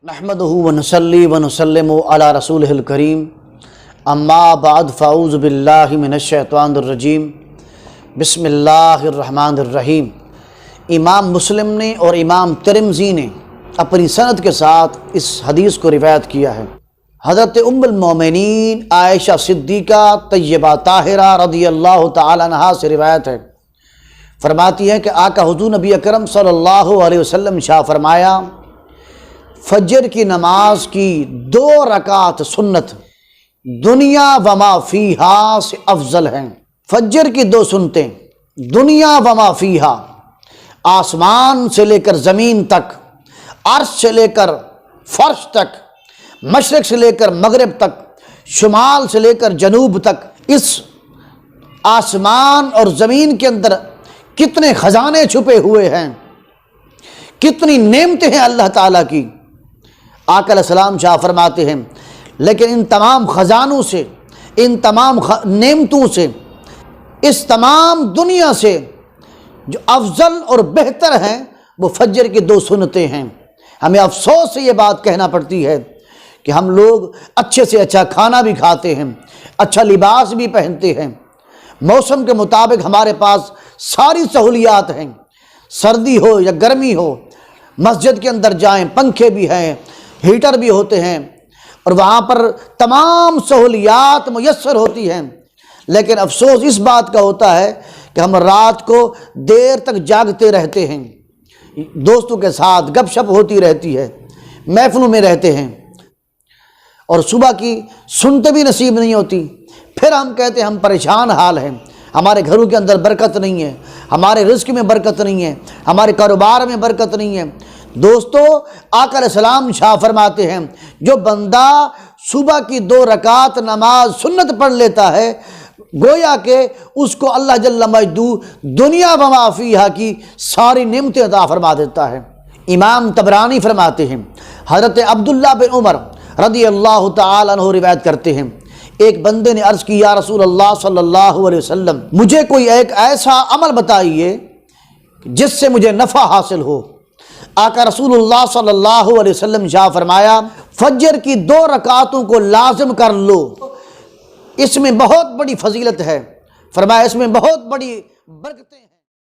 نحمدہ ونصلی ونسلم علی رسولہ الکریم اما بعد فاعوذ باللہ من الشیطان الرجیم بسم اللہ الرحمن الرحیم۔ امام مسلم نے اور امام ترمذی نے اپنی سند کے ساتھ اس حدیث کو روایت کیا ہے۔ حضرت ام المومنین عائشہ صدیقہ طیبہ طاہرہ رضی اللہ تعالی عنہا سے روایت ہے، فرماتی ہے کہ آقا حضور نبی اکرم صلی اللہ علیہ وسلم شاہ فرمایا، فجر کی نماز کی 2 رکعت سنت دنیا وما فیہا سے افضل ہیں۔ فجر کی 2 سنتیں دنیا وما فیہا، آسمان سے لے کر زمین تک، عرش سے لے کر فرش تک، مشرق سے لے کر مغرب تک، شمال سے لے کر جنوب تک، اس آسمان اور زمین کے اندر کتنے خزانے چھپے ہوئے ہیں، کتنی نعمتیں ہیں اللہ تعالیٰ کی۔ آقا علیہ السلام شاہ فرماتے ہیں لیکن ان تمام خزانوں سے، ان تمام نعمتوں سے، اس تمام دنیا سے جو افضل اور بہتر ہیں وہ فجر کی 2 سنتیں ہیں۔ ہمیں افسوس سے یہ بات کہنا پڑتی ہے کہ ہم لوگ اچھے سے اچھا کھانا بھی کھاتے ہیں، اچھا لباس بھی پہنتے ہیں، موسم کے مطابق ہمارے پاس ساری سہولیات ہیں، سردی ہو یا گرمی ہو، مسجد کے اندر جائیں پنکھے بھی ہیں، ہیٹر بھی ہوتے ہیں اور وہاں پر تمام سہولیات میسر ہوتی ہیں، لیکن افسوس اس بات کا ہوتا ہے کہ ہم رات کو دیر تک جاگتے رہتے ہیں، دوستوں کے ساتھ گپ شپ ہوتی رہتی ہے، محفلوں میں رہتے ہیں اور صبح کی سنتے بھی نصیب نہیں ہوتی۔ پھر ہم کہتے ہیں ہم پریشان حال ہیں، ہمارے گھروں کے اندر برکت نہیں ہے، ہمارے رزق میں برکت نہیں ہے، ہمارے کاروبار میں برکت نہیں ہے۔ دوستو، آقا علیہ السلام شاہ فرماتے ہیں جو بندہ صبح کی 2 رکعت نماز سنت پڑھ لیتا ہے، گویا کہ اس کو اللہ جل مجدہ دنیا و ما فیہا کی ساری نعمتیں عطا فرما دیتا ہے۔ امام طبرانی فرماتے ہیں، حضرت عبداللہ بن عمر رضی اللہ تعالی عنہ روایت کرتے ہیں، ایک بندے نے عرض کی، یا رسول اللہ صلی اللہ علیہ وسلم، مجھے کوئی ایک ایسا عمل بتائیے جس سے مجھے نفع حاصل ہو۔ آقا رسول اللہ صلی اللہ علیہ وسلم شاہ فرمایا، فجر کی 2 رکعتوں کو لازم کر لو، اس میں بہت بڑی فضیلت ہے، فرمایا اس میں بہت بڑی برکتیں ہیں۔